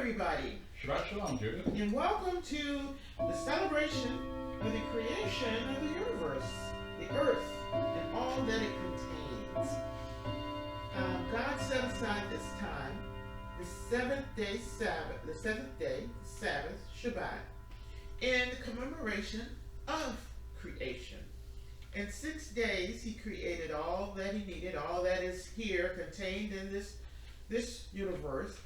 everybody. Shabbat Shalom, Judith. And welcome to the celebration of the creation of the universe, the earth, and all that it contains. God set aside this time, the seventh day Sabbath, Shabbat, in commemoration of creation. In 6 days, he created all that he needed, all that is here contained in this universe.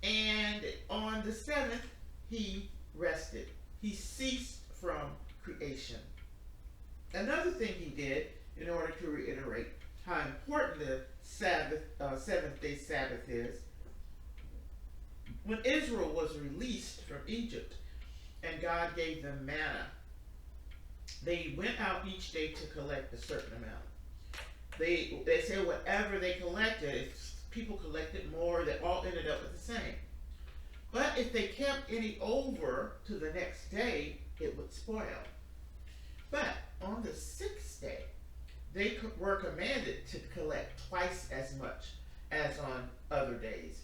And on the seventh, he rested. He ceased from creation. Another thing he did, in order to reiterate how important the seventh day Sabbath is, when Israel was released from Egypt and God gave them manna, they went out each day to collect a certain amount. They said whatever they collected, if people collected more, they all ended up with the same. But if they kept any over to the next day, it would spoil. But on the sixth day, they were commanded to collect twice as much as on other days.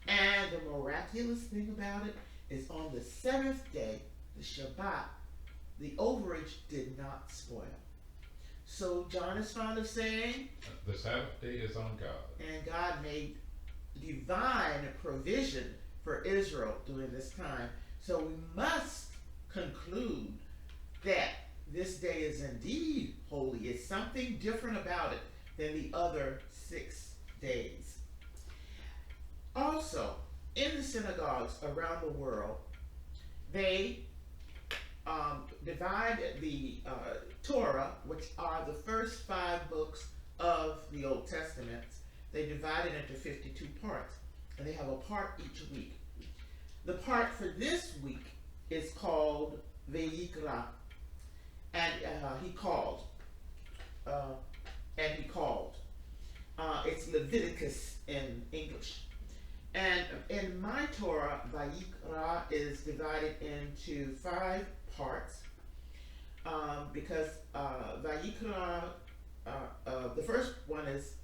And the miraculous thing about it is on the seventh day, the Shabbat, the overage did not spoil. So John is fond of saying, the Sabbath day is on God. And God made divine provision for Israel during this time. So we must conclude that this day is indeed holy. It's something different about it than the other 6 days. Also, in the synagogues around the world, they divide the Torah, which are the first 5 books of the Old Testament. They divide it into 52 parts, and they have a part each week. The part for this week is called Vayikra, and he called. It's Leviticus in English. And in my Torah, Vayikra is divided into 5 parts, because Vayikra, the first one is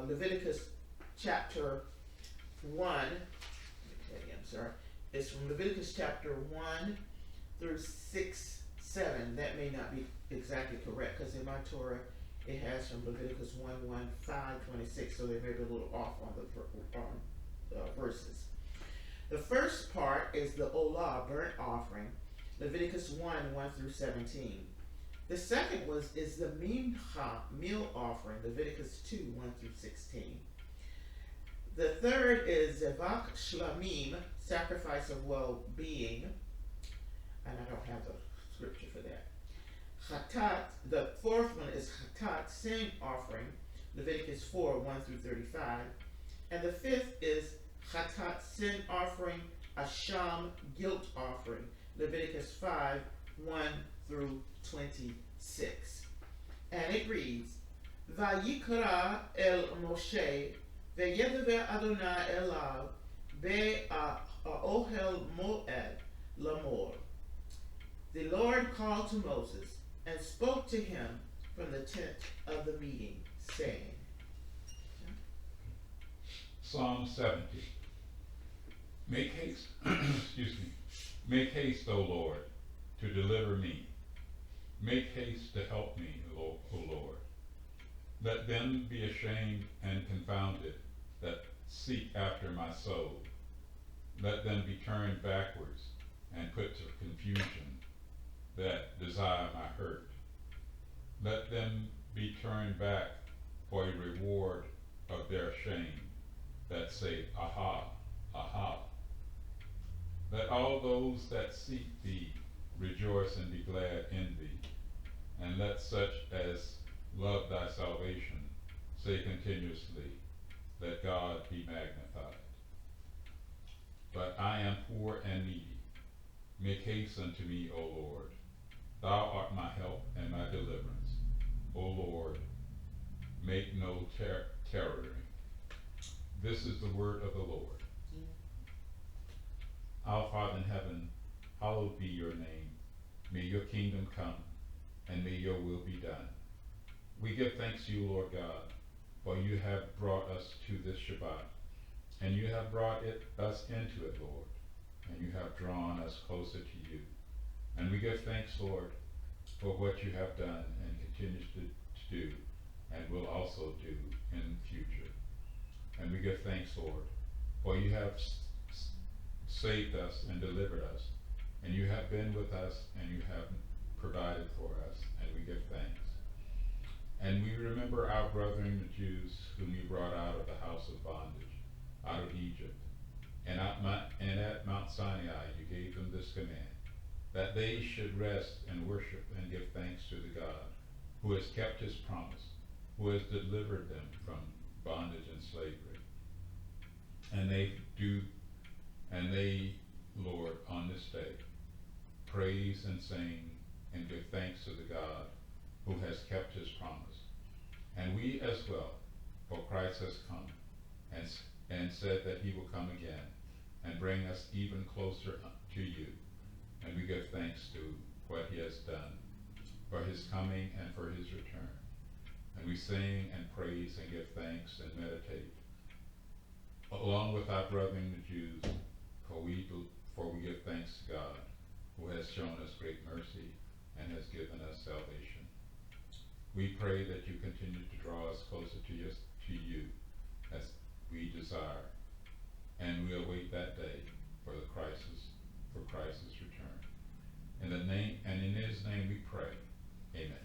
Leviticus chapter 1. It's from Leviticus chapter 1 through 6, 7. That may not be exactly correct, because in my Torah it has from Leviticus 1, 5, 26, so they may be a little off on the verses. The first part is the Olah, burnt offering, Leviticus 1 through 17. The second is the Mincha, meal offering, Leviticus 2, 1 through 16. The third is Zevach Shlamim, sacrifice of well-being, and I don't have the scripture for that. Chatat, the fourth one is Chatat, sin offering, Leviticus 4, 1 through 35. And the fifth is Chatat, sin offering, Asham, guilt offering, Leviticus 5, 1 through 26. And it reads, Vayikra el Moshe, Veyedaber Adonai elav, Be'ohel Moed Lamor. The Lord called to Moses and spoke to him from the tent of the meeting, saying. Psalm 70. Make haste, excuse me. Make haste, O Lord, to deliver me. Make haste to help me, O Lord. Let them be ashamed and confounded that seek after my soul. Let them be turned backwards and put to confusion that desire my hurt. Let them be turned back for a reward of their shame that say, Aha, aha. Let all those that seek thee rejoice and be glad in thee, and let such as love thy salvation say continuously, let God be magnified. But I am poor and needy. Make haste unto me, O Lord. Thou art my help and my deliverance. O Lord, make no terror. This is the word of the Lord. Our Father in heaven, hallowed be your name. May your kingdom come, and may your will be done. We give thanks to you, Lord God, for you have brought us to this Shabbat, And you have brought us into it, Lord, and you have drawn us closer to you. And we give thanks, Lord, for what you have done and continue to do and will also do in the future. And we give thanks, Lord, for you have saved us and delivered us, and you have been with us, and you have provided for us, and we give thanks. And we remember our brethren, the Jews, whom you brought out of the house of bondage, out of Egypt. And at Mount Sinai you gave them this command, that they should rest and worship and give thanks to the God who has kept his promise, who has delivered them from bondage and slavery. And they, Lord, on this day, praise and sing and give thanks to the God who has kept his promise. And we as well, for Christ has come and said that he will come again and bring us even closer to you. And we give thanks to what he has done for his coming and for his return. And we sing and praise and give thanks and meditate, along with our brethren the Jews, for we give thanks to God, who has shown us great mercy and has given us salvation. We pray that you continue to draw us closer to you as we desire, and we await that day for Christ's return. In his name we pray. Amen.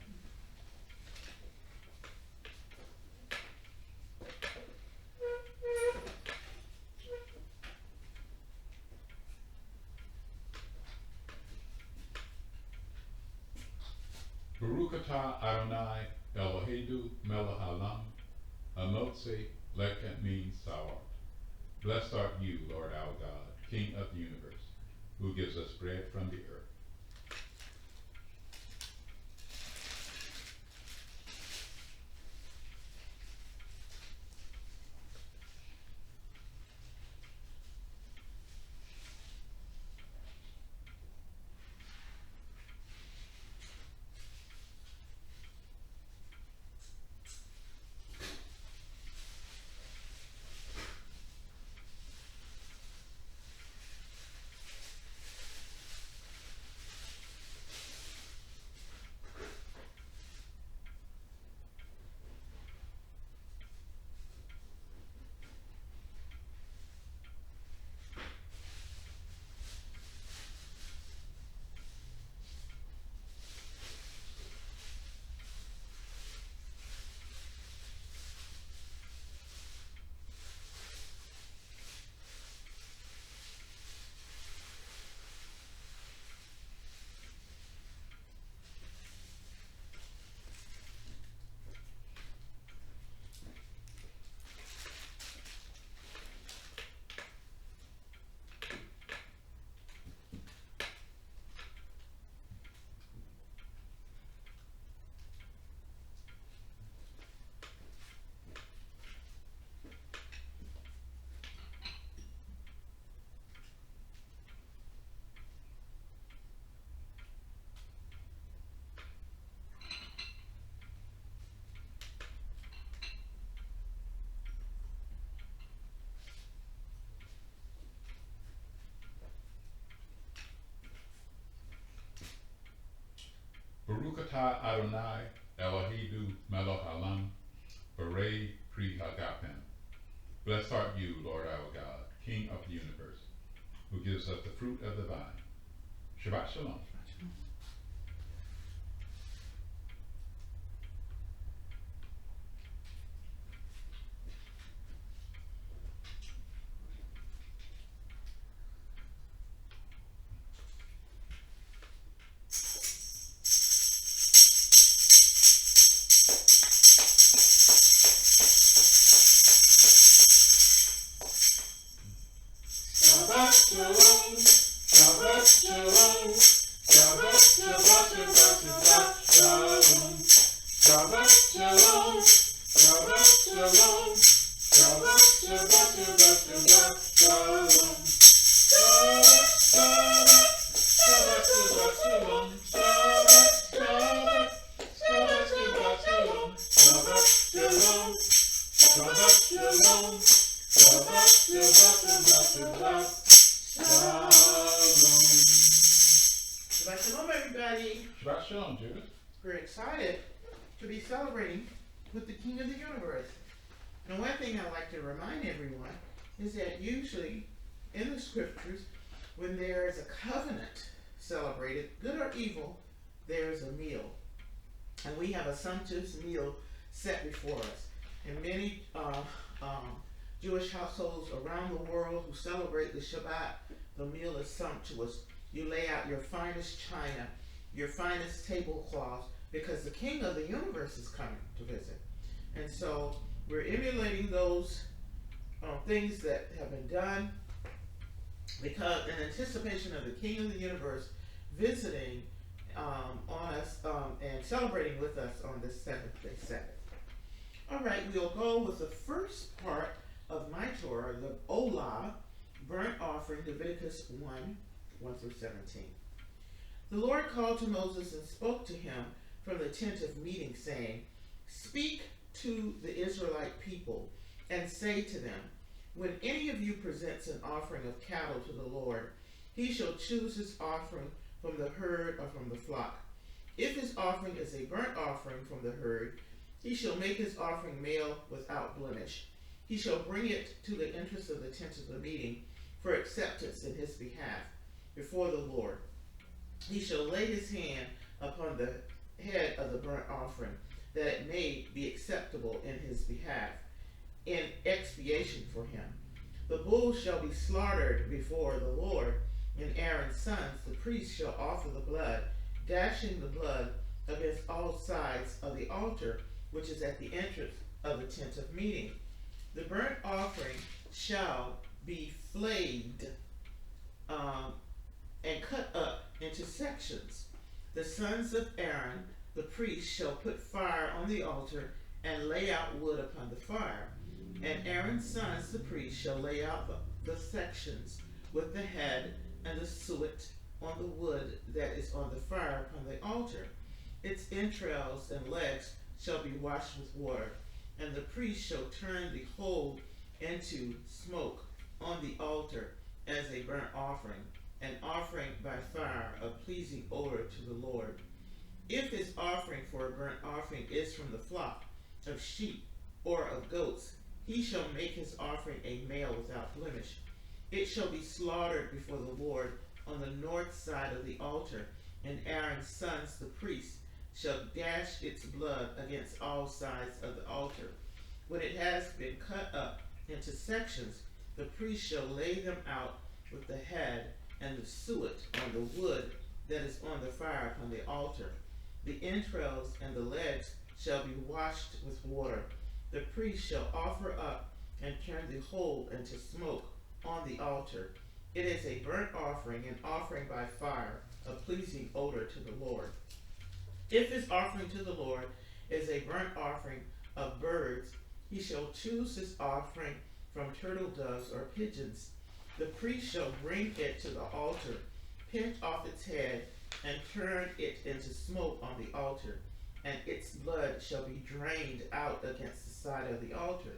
Baruch atah Adonai Eloheinu melech haolam, hamotzi lekeh mitzarot. Blessed art you, Lord our God, King of the universe, who gives us bread from the earth. Baruch atah Adonai Eloheinu melech haolam, berei pri hagapim. Blessed art you, Lord our God, King of the universe, who gives us the fruit of the vine. Shabbat shalom. Shabbat shalom. Shabbat shalom, everybody. Shabbat shalom, Judith. We're excited to be celebrating with the King of the universe. And one thing I like to remind everyone is that usually in the scriptures, when there is a covenant celebrated, good or evil, there's a meal. And we have a sumptuous meal set before us. In many Jewish households around the world who celebrate the Shabbat, the meal is sumptuous. You lay out your finest china, your finest tablecloth, because the King of the universe is coming to visit. And so we're emulating those things that have been done because in anticipation of the King of the universe visiting on us and celebrating with us on this seventh day Sabbath. All right, we'll go with the first part of my Torah, the Olah, burnt offering, Leviticus 1 through 17. The Lord called to Moses and spoke to him from the tent of meeting, saying, Speak to the Israelite people and say to them, when any of you presents an offering of cattle to the Lord, he shall choose his offering from the herd or from the flock. If his offering is a burnt offering from the herd, he shall make his offering male without blemish. He shall bring it to the entrance of the tent of the meeting for acceptance in his behalf before the Lord. He shall lay his hand upon the head of the burnt offering, that it may be acceptable in his behalf, in expiation for him. The bull shall be slaughtered before the Lord, and Aaron's sons, the priests, shall offer the blood, dashing the blood against all sides of the altar, which is at the entrance of the tent of meeting. The burnt offering shall be flayed and cut up into sections. The sons of Aaron, the priest, shall put fire on the altar and lay out wood upon the fire. And Aaron's sons, the priests, shall lay out the sections with the head and the suet on the wood that is on the fire upon the altar. Its entrails and legs shall be washed with water, and the priest shall turn the whole into smoke on the altar as a burnt offering, an offering by fire, a pleasing odor to the Lord. If his offering for a burnt offering is from the flock of sheep or of goats, he shall make his offering a male without blemish. It shall be slaughtered before the Lord on the north side of the altar, and Aaron's sons, the priests, shall dash its blood against all sides of the altar. When it has been cut up into sections, the priest shall lay them out with the head and the suet on the wood that is on the fire upon the altar. The entrails and the legs shall be washed with water. The priest shall offer up and turn the whole into smoke on the altar. It is a burnt offering, an offering by fire, a pleasing odor to the Lord. If his offering to the Lord is a burnt offering of birds, he shall choose his offering from turtle doves or pigeons. The priest shall bring it to the altar, pinch off its head, and turn it into smoke on the altar, and its blood shall be drained out against the side of the altar.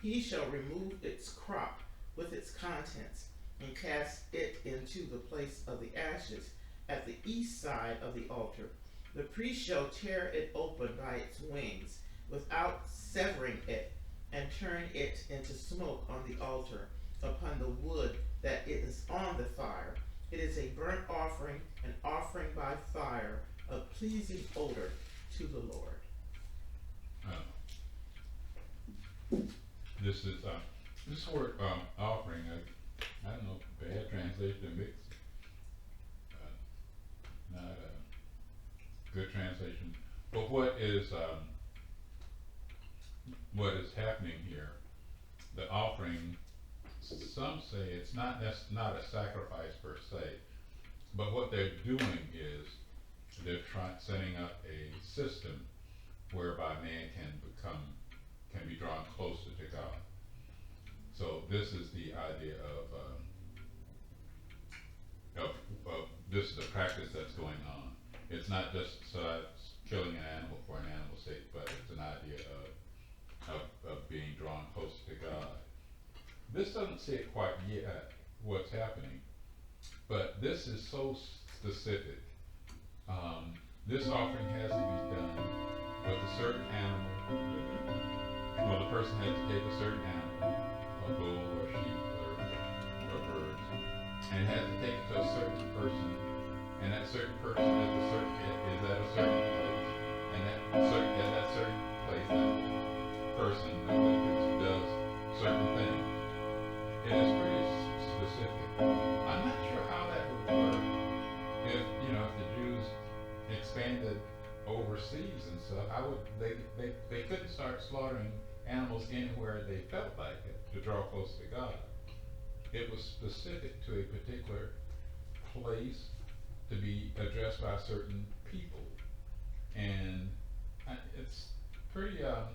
He shall remove its crop with its contents, and cast it into the place of the ashes at the east side of the altar. The priest shall tear it open by its wings, without severing it, and turn it into smoke on the altar, upon the wood that is on the fire. It is a burnt offering, an offering by fire, a pleasing odor to the Lord. This word offering, I don't know, bad translation, mixed, not a good translation. But what is happening here? The offering, some say it's not a sacrifice per se, but what they're doing is they're setting up a system whereby man can be drawn closer to God. So this is the idea of this is a practice that's going on. It's not just killing an animal for an animal's sake, but it's an idea of being drawn closer to God. This doesn't say it quite yet what's happening. But this is so specific. This offering has to be done with a certain animal. Well, the person has to take a certain animal, a bull or sheep or birds, and it has to take it to a certain person, and that certain person is at a certain place, and at that certain place, that person does certain things. It is pretty specific. I'm not sure how that would work if the Jews expanded overseas and stuff. They couldn't start slaughtering animals anywhere they felt like it to draw close to God. It was specific to a particular place to be addressed by certain people, and it's pretty. I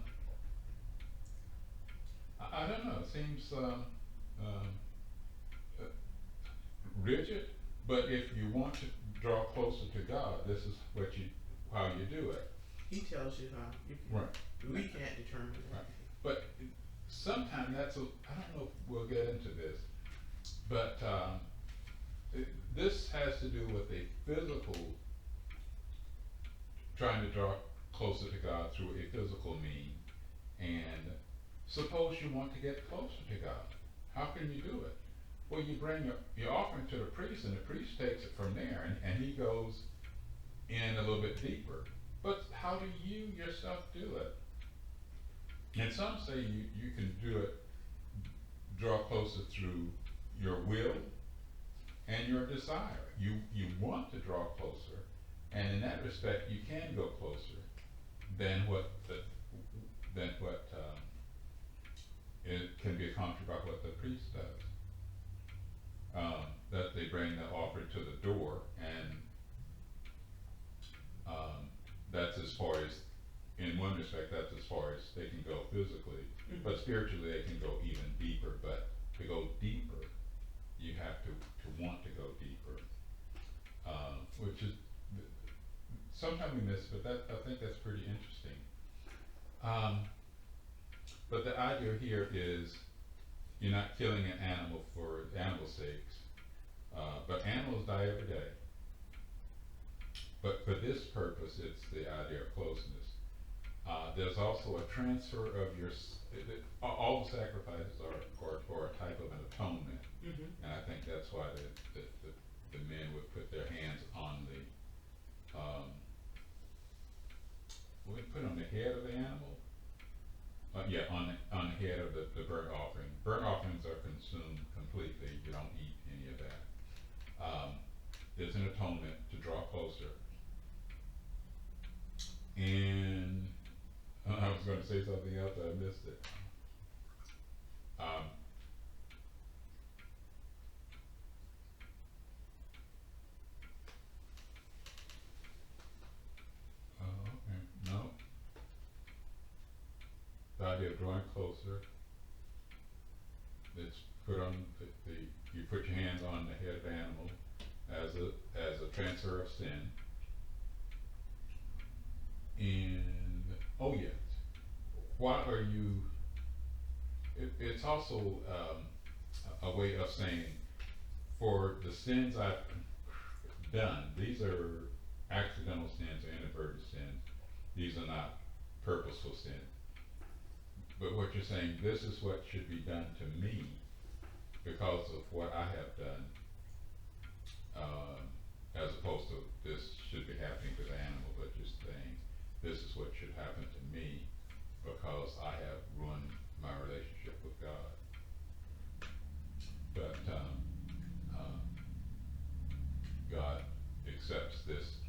don't know. It seems rigid, but if you want to draw closer to God, this is how you do it. He tells you how. You can, right. We can't determine that. Right. But sometimes I don't know if we'll get into this, but this has to do with a physical, trying to draw closer to God through a physical means. And suppose you want to get closer to God. How can you do it? Well, you bring your offering to the priest, and the priest takes it from there, and he goes in a little bit deeper. But how do you yourself do it? And some say you can do it, draw closer through your will and your desire. You want to draw closer, and in that respect, you can go closer than what it can be accomplished by what the priest does. That they bring the offering to the door, and that's as far as, in one respect, that's as far as they can go physically. Mm-hmm. But spiritually, they can go even deeper. But to go deeper, you have to want to go deeper, which is sometimes we miss. But I think that's pretty interesting. But the idea here is you're not killing an animal for animal's sakes, but animals die every day. But for this purpose, it's the idea of closeness. There's also a transfer of all the sacrifices are a type of an atonement. Mm-hmm. And I think that's why the men would put their hands on the head of the animal. On the head of the burnt offering. Burnt offerings are consumed completely. You don't eat any of that. There's an atonement to draw closer. And I was going to say something else, I missed it. Okay, no. The idea of drawing closer. It's put on you put your hands on the head of the animal as a transfer of sin. And why are you? It's also a way of saying, for the sins I've done, these are accidental sins or inadvertent sins. These are not purposeful sins. But what you're saying, this is what should be done to me because of what I have done, as opposed to this should be happening to the animal, but just saying this is what should happen to me because I have ruined my relationship with God. But God accepts this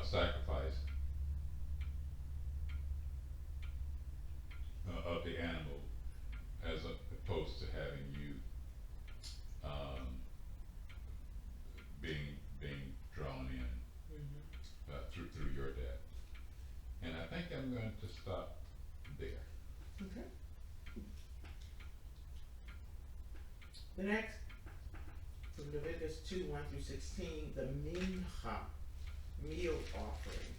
sacrifice of the animal as opposed to having you being drawn in through your death. And I think I'm going to stop there. Okay. The next, from Leviticus 2:1-16, the mincha, meal offering.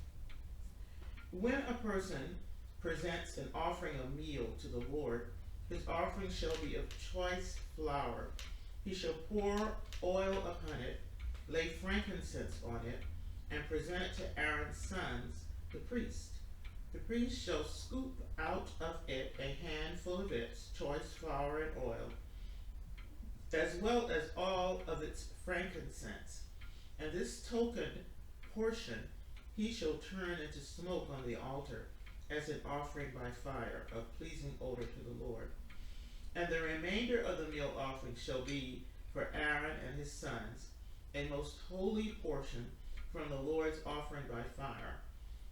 When a person presents an offering of meal to the Lord, his offering shall be of choice flour, He shall pour oil upon it, lay frankincense on it, and present it to Aaron's sons, the priest. The priest shall scoop out of it a handful of its choice flour and oil, as well as all of its frankincense. And this token portion he shall turn into smoke on the altar, as an offering by fire, of pleasing odor to the Lord. And the remainder of the meal offering shall be for Aaron and his sons, a most holy portion from the Lord's offering by fire.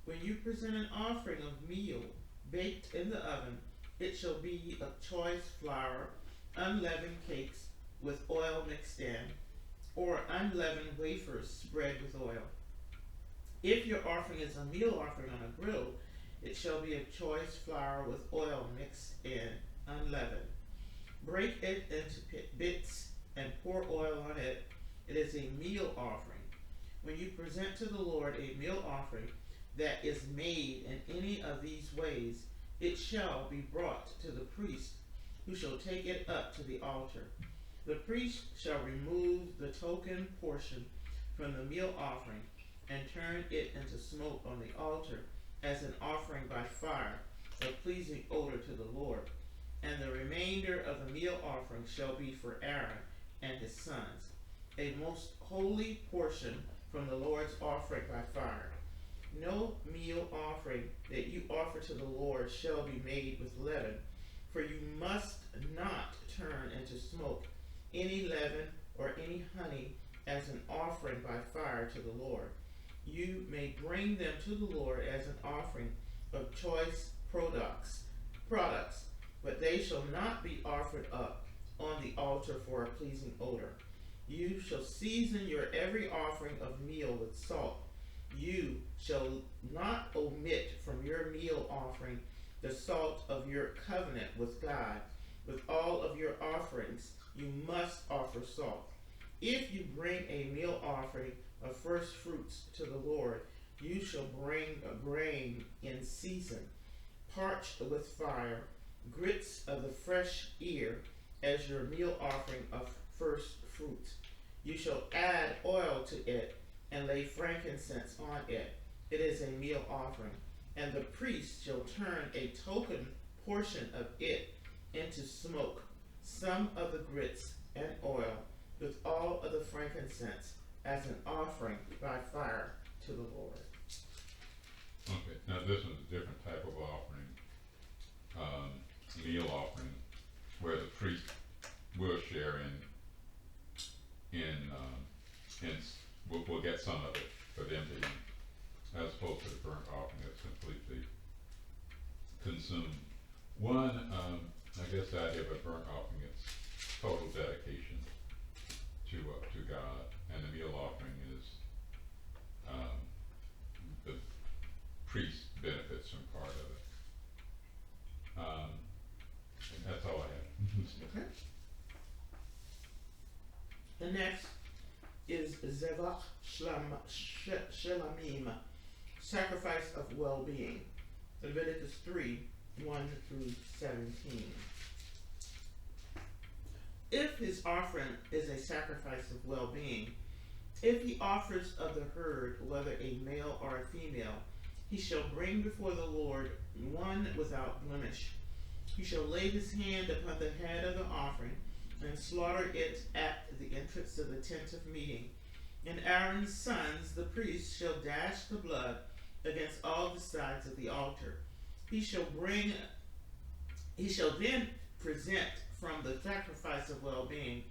When you present an offering of meal baked in the oven, it shall be of choice flour, unleavened cakes with oil mixed in, or unleavened wafers spread with oil. If your offering is a meal offering on a grill, it shall be of choice flour with oil mixed in, unleavened. Break it into bits and pour oil on it. It is a meal offering. When you present to the Lord a meal offering that is made in any of these ways, it shall be brought to the priest, who shall take it up to the altar. The priest shall remove the token portion from the meal offering and turn it into smoke on the altar as an offering by fire, a pleasing odor to the Lord. And the remainder of the meal offering shall be for Aaron and his sons, a most holy portion from the Lord's offering by fire. No meal offering that you offer to the Lord shall be made with leaven, for you must not turn into smoke any leaven or any honey as an offering by fire to the Lord. You may bring them to the Lord as an offering of choice products, but they shall not be offered up on the altar for a pleasing odor. You shall season your every offering of meal with salt. You shall not omit from your meal offering the salt of your covenant with God. With all of your offerings, you must offer salt. If you bring a meal offering of first fruits to the Lord, you shall bring a grain in season, parched with fire, grits of the fresh ear, as your meal offering of first fruits. You shall add oil to it and lay frankincense on it. It is a meal offering. And the priest shall turn a token portion of it into smoke, some of the grits and oil, with all of the frankincense, as an offering by fire to the Lord. Okay, now this is a different type of offering, meal offering, where the priest will share we'll get some of it for them to eat, as opposed to the burnt offering that's completely consumed. One, I guess the idea of a burnt offering is total dedication to God, and the meal offering is the priest benefits from part of it. And that's all I have. Okay. The next is Zevach Shelamim, sacrifice of well-being. Leviticus 3, 1 through 17. If his offering is a sacrifice of well-being, if he offers of the herd, whether a male or a female, he shall bring before the Lord one without blemish. He shall lay his hand upon the head of the offering and slaughter it at the entrance of the tent of meeting. And Aaron's sons, the priests, shall dash the blood against all the sides of the altar. He shall then present from the sacrifice of well-being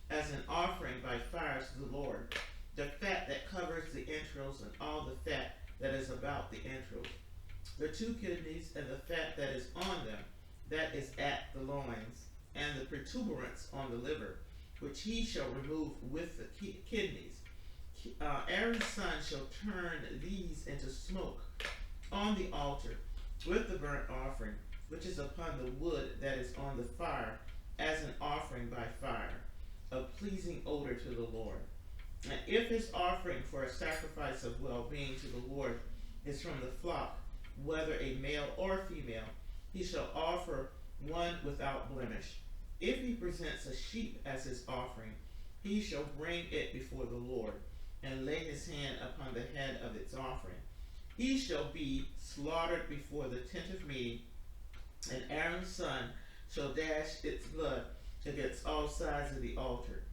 as an offering by fire to the Lord the fat that covers the entrails and all the fat that is about the entrails, the 2 kidneys and the fat that is on them, that is at the loins, and the protuberance on the liver, which he shall remove with the kidneys. Aaron's son shall turn these into smoke on the altar with the burnt offering, which is upon the wood that is on the fire, as an offering by fire, a pleasing odor to the Lord. And if his offering for a sacrifice of well-being to the Lord is from the flock, whether a male or female, he shall offer one without blemish. If he presents a sheep as his offering, he shall bring it before the Lord, and lay his hand upon the head of its offering. He shall be slaughtered before the tent of meeting, and Aaron's son shall dash its blood against all sides of the altar.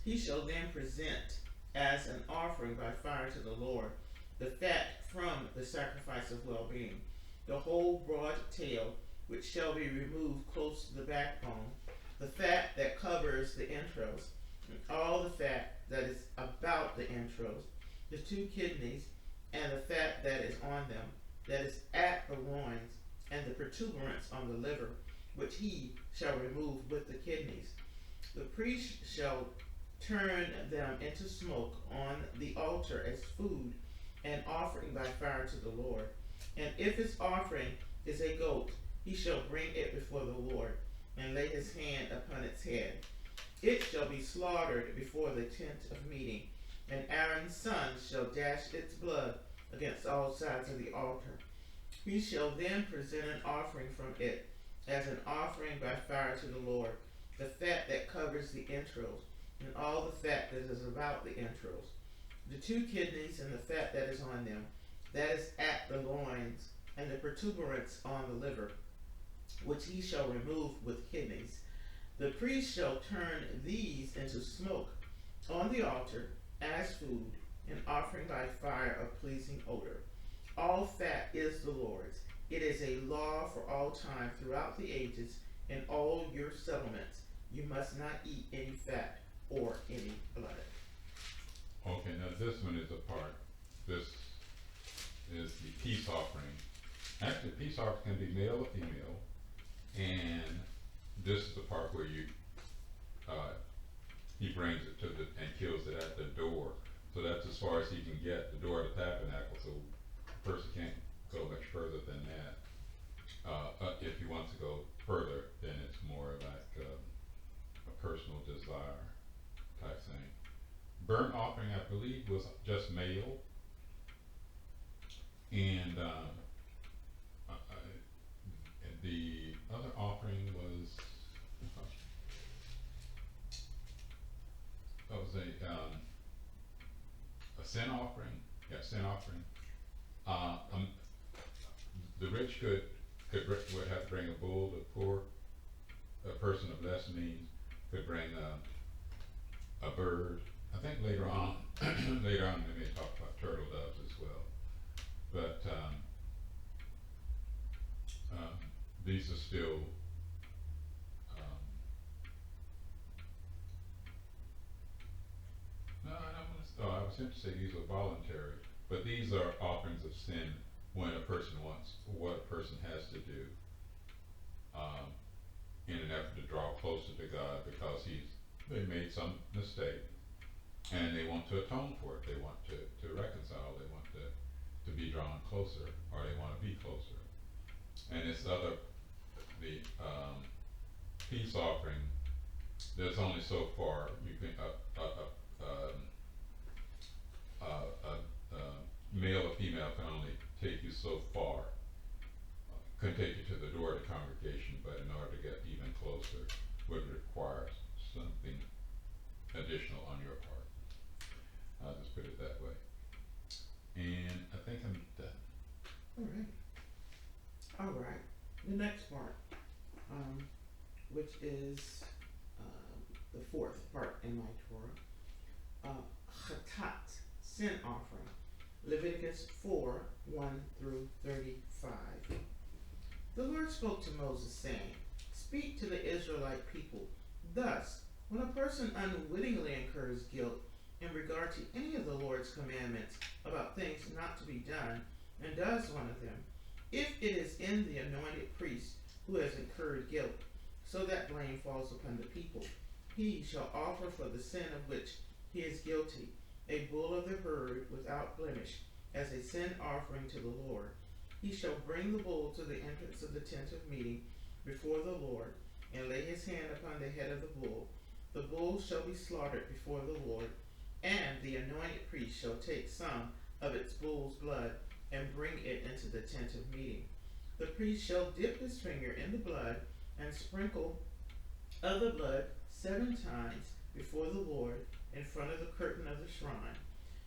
He shall then present as an offering by fire to the Lord the fat from the sacrifice of well-being, the whole broad tail, which shall be removed close to the backbone, the fat that covers the entrails, and all the fat that is about the entrails, the 2 kidneys, and the fat that is on them, that is at the loins, and the protuberance on the liver, which he shall remove with the kidneys. The priest shall turn them into smoke on the altar as food and offering by fire to the Lord. And if his offering is a goat, he shall bring it before the Lord, and lay his hand upon its head. It shall be slaughtered before the tent of meeting, and Aaron's son shall dash its blood against all sides of the altar. He shall then present an offering from it as an offering by fire to the Lord, the fat that covers the entrails, and all the fat that is about the entrails, the 2 kidneys and the fat that is on them, that is at the loins, and the protuberance on the liver, which he shall remove with kidneys. The priest shall turn these into smoke on the altar as food, an offering by fire of pleasing odor. All fat is the Lord's. It is a law for all time throughout the ages in all your settlements. You must not eat any fat or any blood. Okay, now this one is this is the peace offering. Actually, peace offering can be male or female, and this is the part where he brings it to and kills it at the door. So that's as far as he can get, the door of the tabernacle, so the person can't go much further than that. If he wants to go further, then it's more like a personal desire type thing. Burnt offering, I believe, was just male, and the other offering was a sin offering. Yeah, sin offering. The rich would have to bring a bull. The poor, a person of less means, could bring a bird. I think later on they may talk about turtle doves as well. But these are still I was going to say these are voluntary, but these are offerings of sin when a person wants what a person has to do in an effort to draw closer to God because they made some mistake and they want to atone for it. They want to reconcile. They want to be drawn closer, or they want to be closer. And this other, the peace offering, there's only so far you can male or female can only take you so far, can take you to the door of the congregation, but in order to get even closer would require something additional on your part. I'll just put it that way. And I think I'm done. All right. The next part, which is the 4th part in my Torah, Chatat, sin offering. Leviticus 4:1-35. The Lord spoke to Moses, saying, "Speak to the Israelite people. Thus, when a person unwittingly incurs guilt in regard to any of the Lord's commandments about things not to be done, and does one of them, if it is in the anointed priest who has incurred guilt, so that blame falls upon the people, he shall offer for the sin of which he is guilty a bull of the herd without blemish, as a sin offering to the Lord. He shall bring the bull to the entrance of the tent of meeting before the Lord, and lay his hand upon the head of the bull. The bull shall be slaughtered before the Lord, and the anointed priest shall take some of its bull's blood and bring it into the tent of meeting. The priest shall dip his finger in the blood and sprinkle of the blood 7 times before the Lord in front of the curtain of the shrine.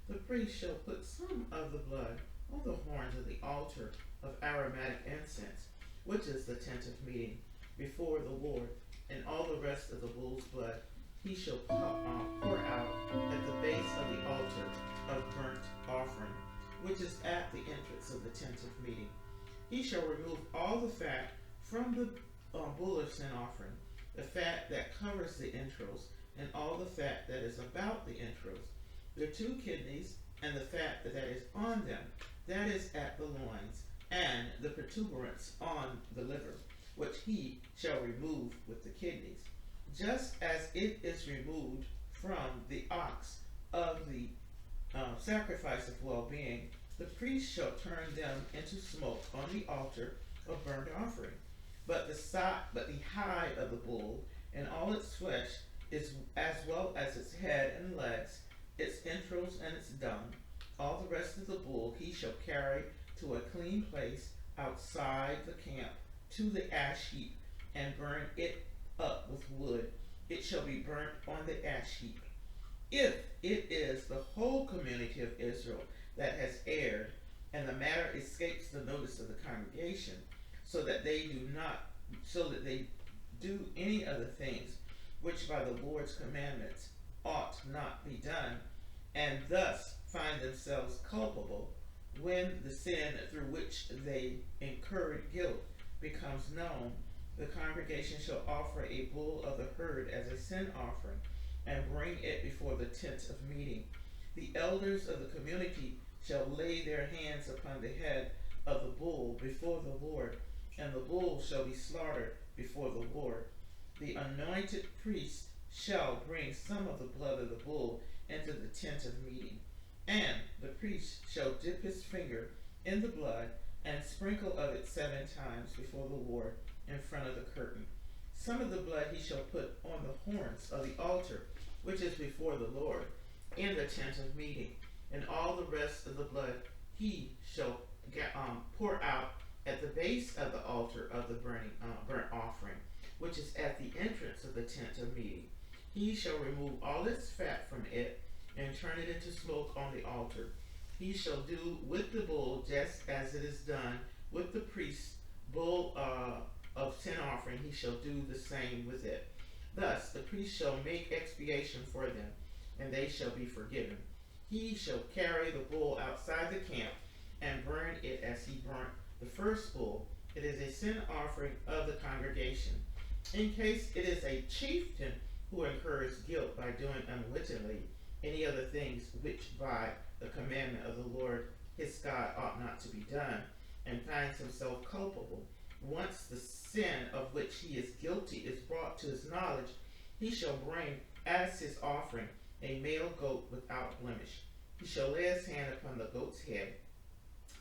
The priest shall put some of the blood on the horns of the altar of aromatic incense, which is the tent of meeting, before the Lord, and all the rest of the bull's blood he shall pour out at the base of the altar of burnt offering, which is at the entrance of the tent of meeting. He shall remove all the fat from the bull of sin offering, the fat that covers the entrails, and all the fat that is about the entrails, the 2 kidneys, and the fat that is on them, that is at the loins, and the protuberance on the liver, which he shall remove with the kidneys, just as it is removed from the ox of the sacrifice of well-being. The priest shall turn them into smoke on the altar of burnt offering. But the hide of the bull and all its flesh, is as well as its head and legs, its entrails and its dung, all the rest of the bull he shall carry to a clean place outside the camp, to the ash heap, and burn it up with wood. It shall be burnt on the ash heap. If it is the whole community of Israel that has erred, and the matter escapes the notice of the congregation, so that they do any of the things which by the Lord's commandments ought not be done, and thus find themselves culpable, when the sin through which they incurred guilt becomes known, the congregation shall offer a bull of the herd as a sin offering, and bring it before the tent of meeting. The elders of the community shall lay their hands upon the head of the bull before the Lord, and the bull shall be slaughtered before the Lord. The anointed priest shall bring some of the blood of the bull into the tent of meeting, and the priest shall dip his finger in the blood and sprinkle of it 7 times before the Lord in front of the curtain. Some of the blood he shall put on the horns of the altar, which is before the Lord, in the tent of meeting, and all the rest of the blood he shall pour out at the base of the altar of the burnt offering, which is at the entrance of the tent of meeting. He shall remove all its fat from it, and turn it into smoke on the altar. He shall do with the bull just as it is done with the priest's bull of sin offering. He shall do the same with it. Thus the priest shall make expiation for them, and they shall be forgiven. He shall carry the bull outside the camp, and burn it as he burnt the first bull. It is a sin offering of the congregation. In case it is a chieftain who incurs guilt by doing unwittingly any of the things which by the commandment of the Lord his God ought not to be done, and finds himself culpable, once the sin of which he is guilty is brought to his knowledge, he shall bring as his offering a male goat without blemish. He shall lay his hand upon the goat's head,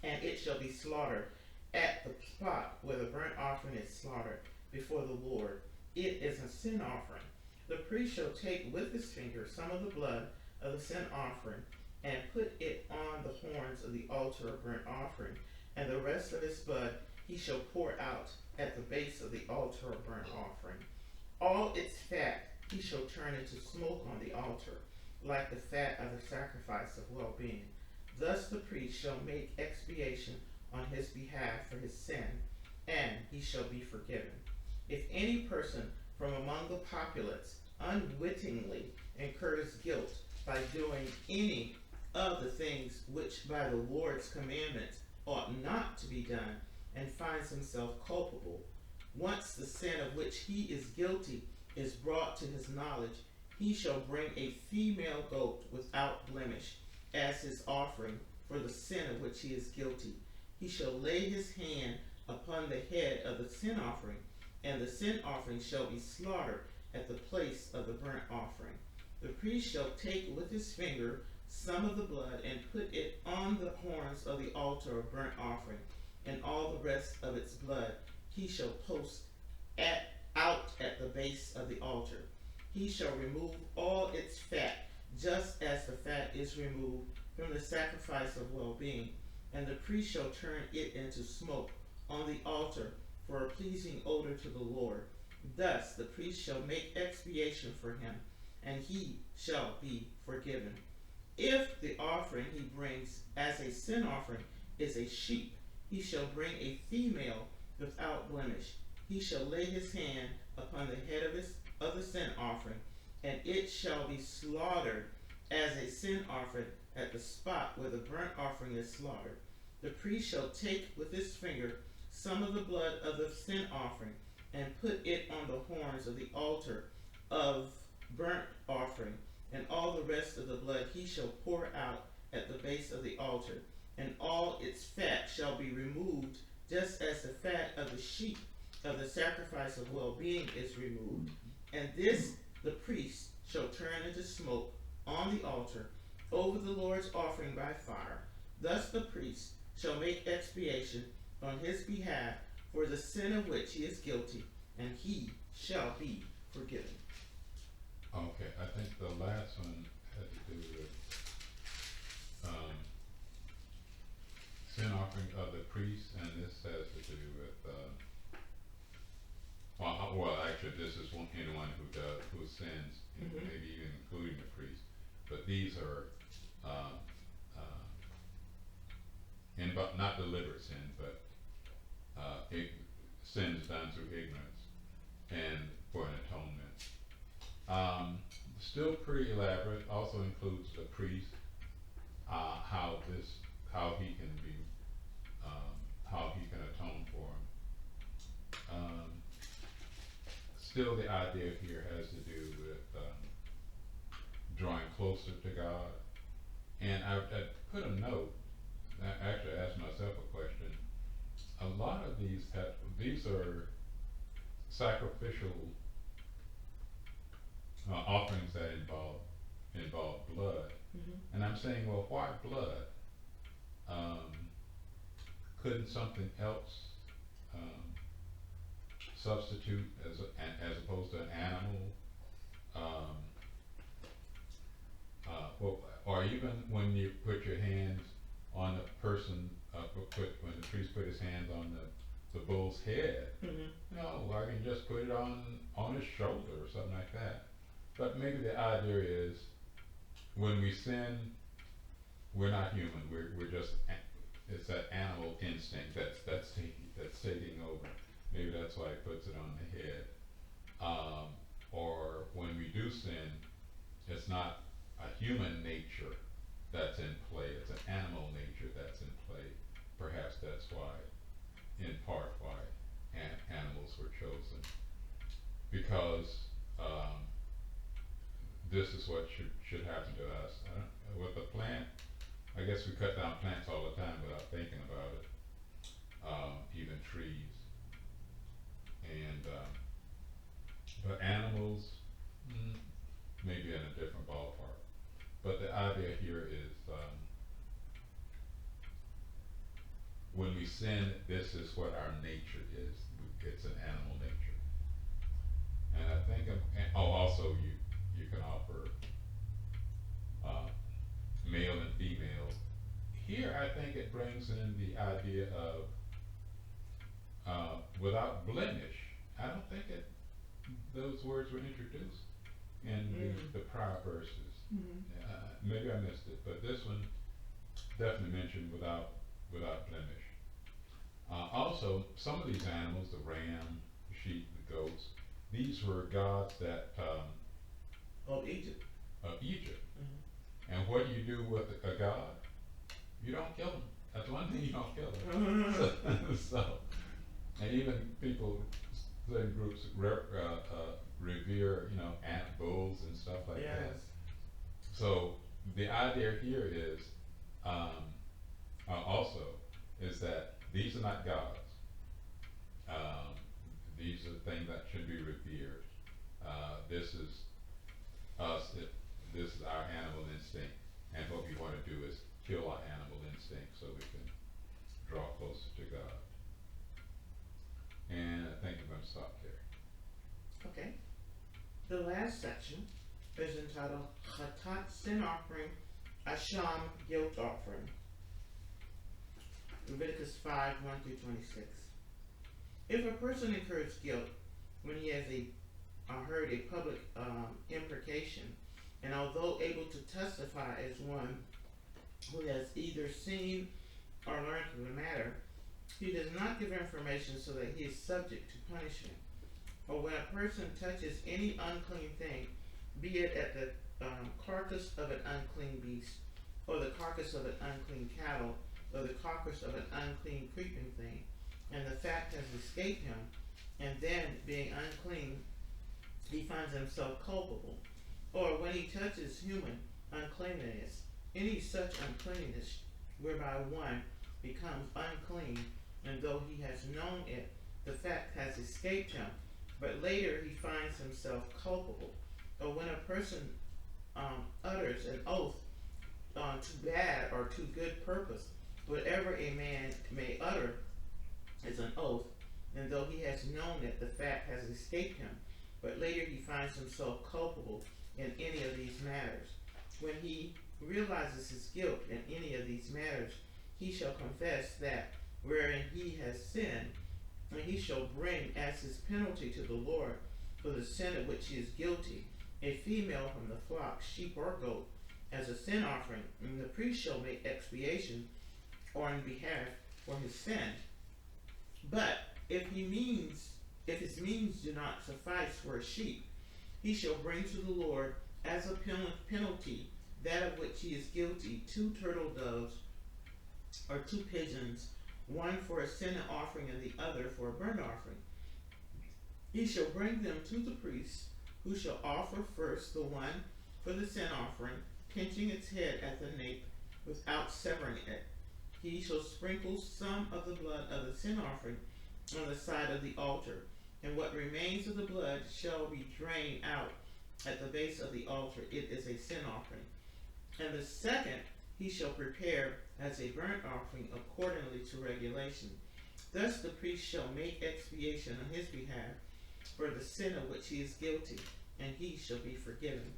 and it shall be slaughtered at the spot where the burnt offering is slaughtered before the Lord. It is a sin offering. The priest shall take with his finger some of the blood of the sin offering, and put it on the horns of the altar of burnt offering, and the rest of his blood he shall pour out at the base of the altar of burnt offering. All its fat he shall turn into smoke on the altar, like the fat of the sacrifice of well-being. Thus the priest shall make expiation on his behalf for his sin, and he shall be forgiven. If any person from among the populace unwittingly incurs guilt by doing any of the things which by the Lord's commandments ought not to be done, and finds himself culpable, once the sin of which he is guilty is brought to his knowledge, he shall bring a female goat without blemish as his offering for the sin of which he is guilty. He shall lay his hand upon the head of the sin offering, and the sin offering shall be slaughtered at the place of the burnt offering. The priest shall take with his finger some of the blood, and put it on the horns of the altar of burnt offering, and all the rest of its blood he shall post out at the base of the altar. He shall remove all its fat, just as the fat is removed from the sacrifice of well-being, and the priest shall turn it into smoke on the altar for a pleasing odor to the Lord. Thus the priest shall make expiation for him, and he shall be forgiven. If the offering he brings as a sin offering is a sheep, he shall bring a female without blemish. He shall lay his hand upon the head of the sin offering, and it shall be slaughtered as a sin offering at the spot where the burnt offering is slaughtered. The priest shall take with his finger some of the blood of the sin offering, and put it on the horns of the altar of burnt offering, and all the rest of the blood he shall pour out at the base of the altar, and all its fat shall be removed, just as the fat of the sheep of the sacrifice of well-being is removed. And this the priest shall turn into smoke on the altar over the Lord's offering by fire. Thus the priest shall make expiation on his behalf for the sin of which he is guilty, and he shall be forgiven. Okay, I think the last one had to do with sin offering of the priest, and this has to do with well, actually, this is anyone who sins, maybe even including the priest. But these are not deliberate sin, but sins done through ignorance, and for an atonement. Still pretty elaborate. Also includes the priest, how he can be, how he can atone for him. Still, the idea here has to do with drawing closer to God. And I put a note. I actually asked myself a question. A lot of these are sacrificial offerings that involve blood. And I'm saying, well, why blood? Couldn't something else substitute as opposed to an animal? Or even when you put your hands on a person, when the priest put his hands on the bull's head, I can just put it on his shoulder or something like that. But maybe the idea is, when we sin, we're not human. We're just, it's that animal instinct that's taking over. Maybe that's why he puts it on the head. Or when we do sin, it's not a human nature that's in play, it's an animal nature that's in play. Perhaps that's why, in part, why animals were chosen. Because this is what should happen to us. With the plant, I guess we cut down plants all the time without thinking about it. Even trees. And but animals, maybe in a different ballpark. But the idea here is, when we sin, this is what our nature is. It's an animal nature. And I think, also you can offer male and female. Here I think it brings in the idea of without blemish. I don't think those words were introduced in the prior verses. Maybe I missed it, but this one definitely mentioned without blemish. Also, some of these animals, the ram, the sheep, the goats, these were gods that Of Egypt. And what do you do with a god? You don't kill them. That's one thing, you don't kill them. So, and even people, certain groups revere, bulls and stuff like that. So the idea here is, also, is that these are not gods. These are things that should be revered. This is us. This is our animal instinct, and what we want to do is kill our animal instinct so we can draw closer to God. And I think I'm going to stop there. Okay. The last section is entitled Chatat Sin Offering, Asham Guilt Offering. Leviticus 5:1-26. If a person incurs guilt when he has heard a public imprecation, and although able to testify as one who has either seen or learned of the matter, he does not give information so that he is subject to punishment. Or when a person touches any unclean thing, be it at the carcass of an unclean beast, or the carcass of an unclean cattle, or the carcass of an unclean creeping thing, and the fat has escaped him, and then, being unclean, he finds himself culpable. Or when he touches human uncleanness, any such uncleanness whereby one becomes unclean, and though he has known it, the fact has escaped him, but later he finds himself culpable. Or when a person utters an oath to bad or to good purpose, whatever a man may utter is an oath, and though he has known it, the fact has escaped him, but later he finds himself culpable in any of these matters. When he realizes his guilt in any of these matters, he shall confess that wherein he has sinned, and he shall bring as his penalty to the Lord for the sin of which he is guilty, a female from the flock, sheep or goat, as a sin offering, and the priest shall make expiation on behalf for his sin. But if his means do not suffice for a sheep, he shall bring to the Lord as a penalty that of which he is guilty 2 turtle doves or 2 pigeons, one for a sin offering and the other for a burnt offering. He shall bring them to the priest, who shall offer first the one for the sin offering, pinching its head at the nape without severing it. He shall sprinkle some of the blood of the sin offering on the side of the altar, and what remains of the blood shall be drained out at the base of the altar. It is a sin offering. And the second he shall prepare as a burnt offering accordingly to regulation. Thus the priest shall make expiation on his behalf for the sin of which he is guilty, and he shall be forgiven.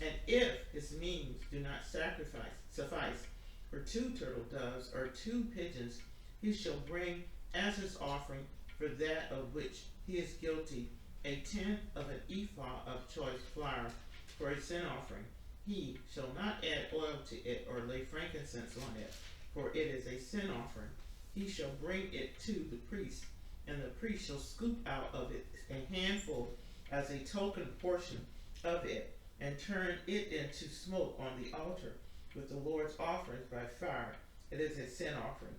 And if his means do not suffice for 2 turtle doves or 2 pigeons, he shall bring as his offering for that of which he is guilty 1/10 of an ephah of choice flour for a sin offering. He shall not add oil to it or lay frankincense on it, for it is a sin offering. He shall bring it to the priest, and the priest shall scoop out of it a handful as a token portion of it, and turn it into smoke on the altar with the Lord's offerings by fire. It is a sin offering.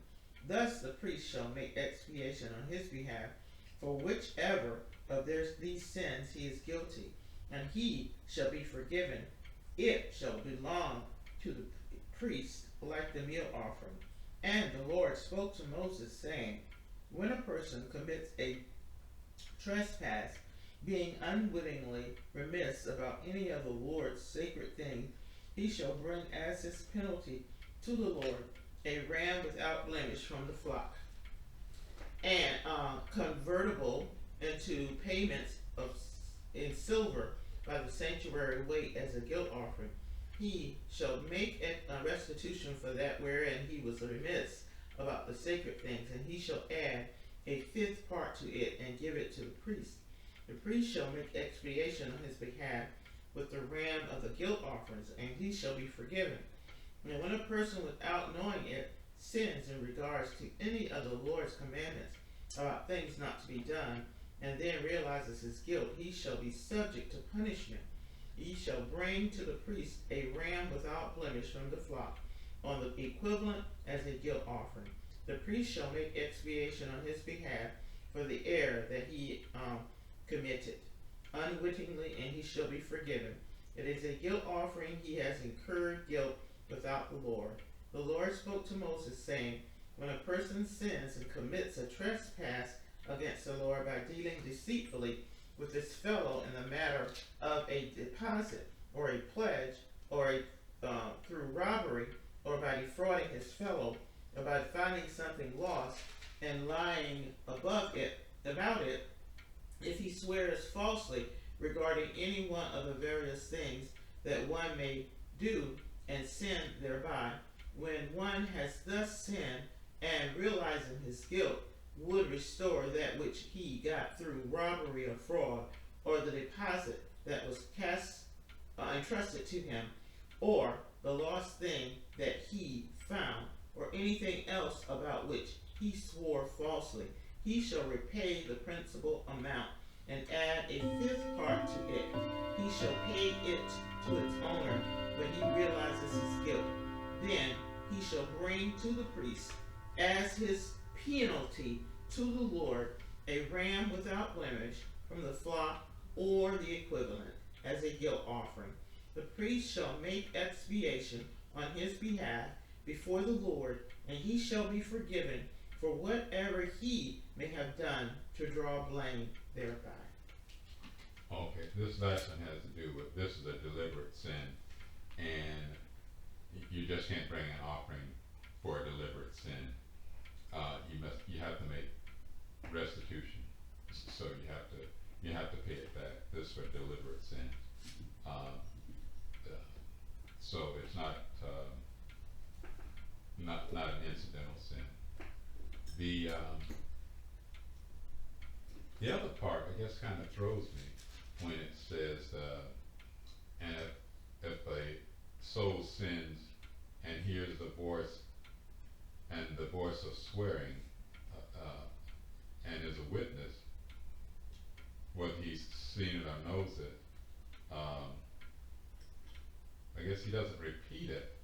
Thus the priest shall make expiation on his behalf for whichever of these sins he is guilty, and he shall be forgiven. It shall belong to the priest like the meal offering. And the Lord spoke to Moses, saying, when a person commits a trespass, being unwittingly remiss about any of the Lord's sacred things, he shall bring as his penalty to the Lord a ram without blemish from the flock, and convertible into payments in silver by the sanctuary weight as a guilt offering. He shall make a restitution for that wherein he was remiss about the sacred things, and he shall add a 5th part to it and give it to the priest. The priest shall make expiation on his behalf with the ram of the guilt offerings, and he shall be forgiven. And when a person without knowing it sins in regards to any of the Lord's commandments about things not to be done, and then realizes his guilt, he shall be subject to punishment. He shall bring to the priest a ram without blemish from the flock, on the equivalent as a guilt offering. The priest shall make expiation on his behalf for the error that he committed unwittingly, and he shall be forgiven. It is a guilt offering. He has incurred guilt without the Lord. The Lord spoke to Moses, saying, when a person sins and commits a trespass against the Lord by dealing deceitfully with his fellow in the matter of a deposit or a pledge, or through robbery, or by defrauding his fellow, or by finding something lost and lying about it, if he swears falsely regarding any one of the various things that one may do and sin thereby, when one has thus sinned and realizing his guilt, would restore that which he got through robbery or fraud, or the deposit that was entrusted to him, or the lost thing that he found, or anything else about which he swore falsely, he shall repay the principal amount and add a fifth part to it. He shall pay it to its owner when he realizes his guilt. Then he shall bring to the priest as his penalty to the Lord a ram without blemish from the flock, or the equivalent, as a guilt offering. The priest shall make expiation on his behalf before the Lord, and he shall be forgiven for whatever he may have done to draw blame thereby. Okay, this lesson has to do with, this is a deliberate sin, and you just can't bring an offering for a deliberate sin. You have to make restitution, so you have to pay it back. This is for deliberate sin. So it's not an incidental sin. The other part, I guess, kind of throws me when it says, and if a soul sins and hears the voice, and the voice of swearing, and is a witness, whether he's seen it or knows it, I guess he doesn't repeat it.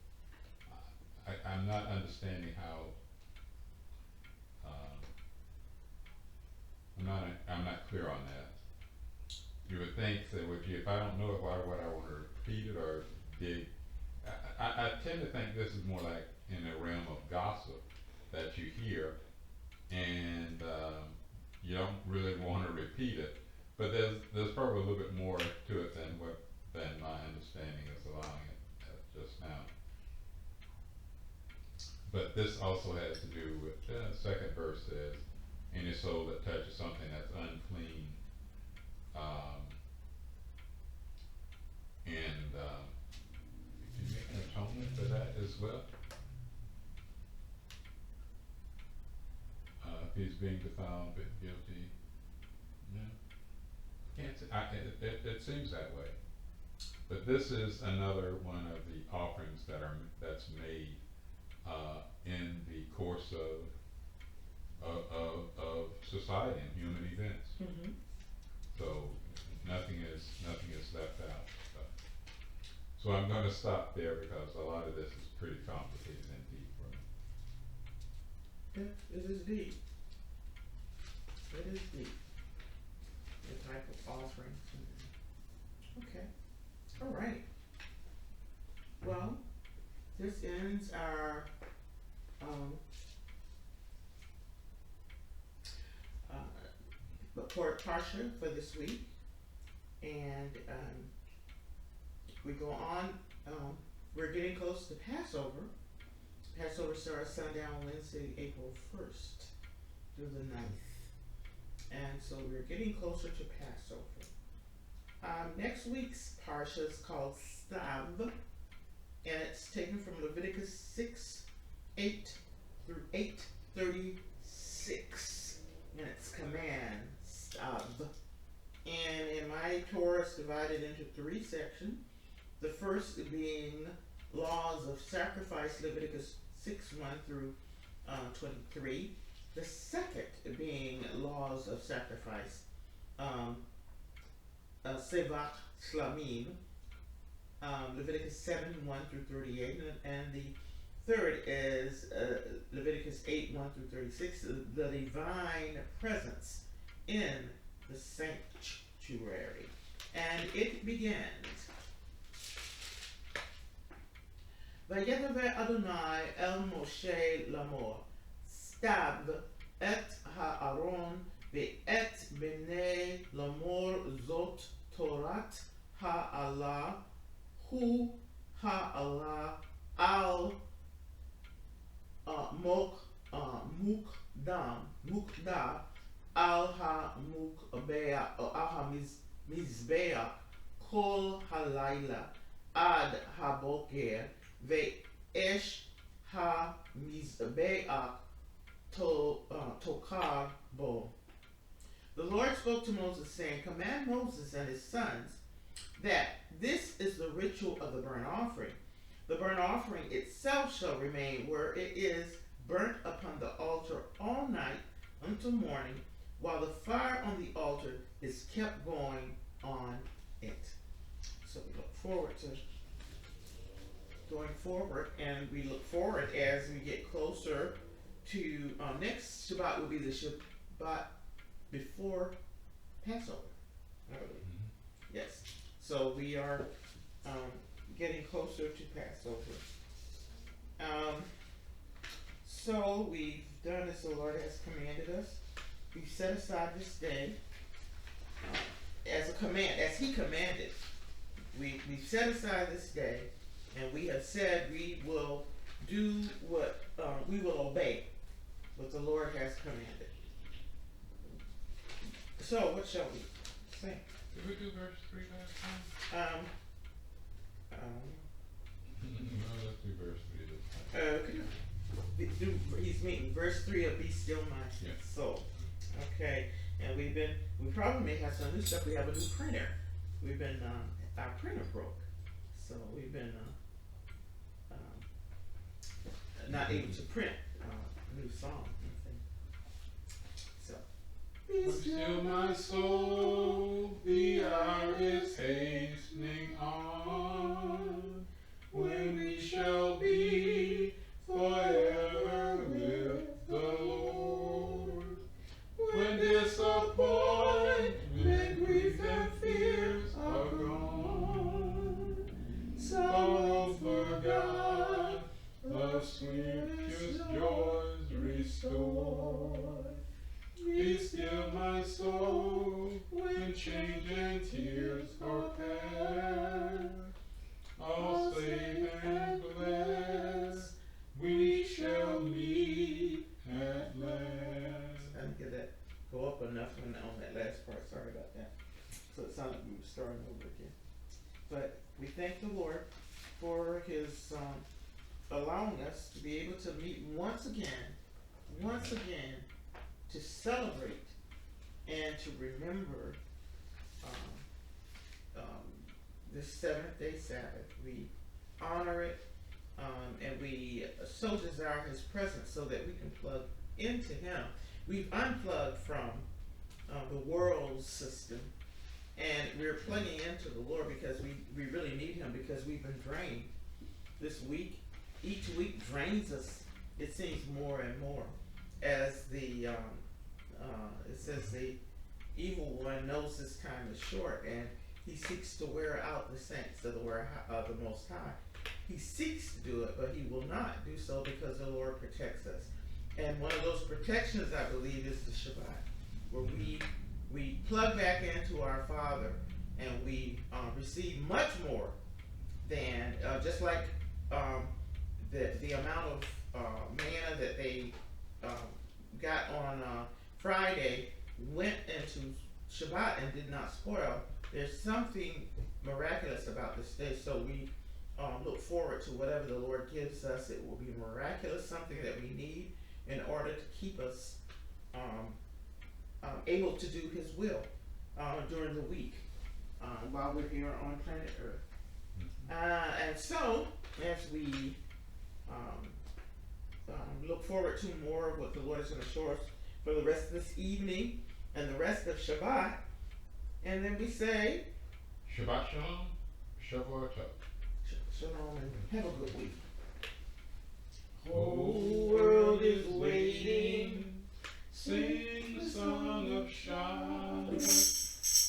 I'm not understanding how. I'm not clear on that. You would think that if I don't know it, why would I want to repeat it or dig? I tend to think this is more like in the realm of gossip that you hear, and you don't really want to repeat it. But there's probably a little bit more to it than my understanding is allowing it just now. But this also has to do with the second verse says, any soul that touches something that's unclean, and you can make an atonement for that as well. If he's being defiled, guilty, no, can't say. It seems that way. But this is another one of the offerings that's made in the course of society and human events. Mm-hmm. So nothing is left out. So I'm going to stop there because a lot of this is pretty complicated and deep for me. Yeah, it is deep. It is deep. The type of offering. Okay. All right. Well, this ends our parashah for this week, and we go on. We're getting close to Passover. Passover starts sundown Wednesday, April 1st through the 9th, and so we're getting closer to Passover. Next week's parashah is called Stav, and it's taken from Leviticus 6:8 through 8:36, and it's command, Stav. And in my Torah, it's divided into 3 sections. The first being laws of sacrifice, Leviticus 6:1 through 23. The second being laws of sacrifice, Sevach Shlamim, Leviticus 7:1 through 38, and the third is Leviticus 8:1 through 36, the divine presence in the sanctuary. And it begins. Vayikra Adonai el Moshe lamor, stab et ha'aron ve'et bnei lamor zot torat ha'Allah hu ha'Allah al mukda al ha'mizbeach kol halayla ad haboker ve'esh ha'mizbeach Tokabo. The Lord spoke to Moses, saying, Command Moses and his sons that this is the ritual of the burnt offering. The burnt offering itself shall remain where it is burnt upon the altar all night until morning, while the fire on the altar is kept going on it. So we look forward to going forward, and we look forward as we get closer to next Shabbat will be the Shabbat before Passover. Yes. So we are getting closer to Passover. So we've done as the Lord has commanded us. We've set aside this day as a command, as He commanded. We've set aside this day, and we have said we will do what we will obey what the Lord has commanded. So what shall we say? Did we do verse 3 last time? No, let's do verse 3 this time. He's meeting verse 3 of Be Still My Soul. Okay, and we probably may have some new stuff. We have a new printer. We've been our printer broke, so we've been not able to print a new song. So Be still my soul, the hour is hastening on, when we shall be forever with the Lord. When disappointment, grief, and fears are gone, sorrow forgot, the sweetest joys restored. Be still my soul, when change and tears are past. All safe and blessed, we shall meet at last. I didn't get that go up enough on that last part. Sorry about that. So it sounded like we were starting over again. But we thank the Lord for His allowing us to be able to meet once again, to celebrate and to remember this seventh-day Sabbath. We honor it, and we so desire His presence so that we can plug into Him. We've unplugged from the world system, and we're plugging into the Lord because we really need Him, because we've been drained this week. Each week drains us, it seems, more and more, as the it says the evil one knows his time is short, and he seeks to wear out the saints of the Most High. He seeks to do it, but he will not do so because the Lord protects us. And one of those protections, I believe, is the Shabbat, where we plug back into our Father, and we receive much more than just like the amount of manna that they got on Friday went into Shabbat and did not spoil. There's something miraculous about this day, so we look forward to whatever the Lord gives us. It will be miraculous, something that we need in order to keep us able to do His will during the week while we're here on planet Earth. And so, as we look forward to more of what the Lord is going to show us for the rest of this evening and the rest of Shabbat, and then we say Shabbat Shalom, Shavua Tov. Shalom, and have a good week. Whole world is waiting. Sing the song of Shabbat.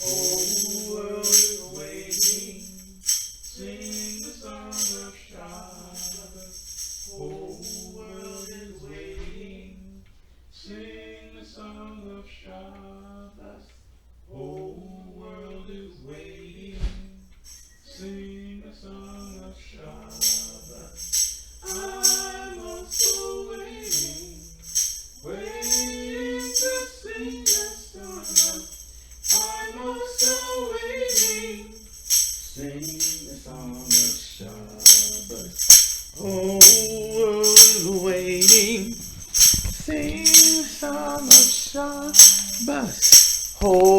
Whole world is waiting. Sing the song of Shabbat. Whole world is waiting. Sing the song of Shabbat. Whole world is waiting. Sing the song of Shabbat. I'm also waiting, waiting to sing the song of. I'm also waiting, sing the song of Shabbat. Oh, world is waiting, sing. bus. Hold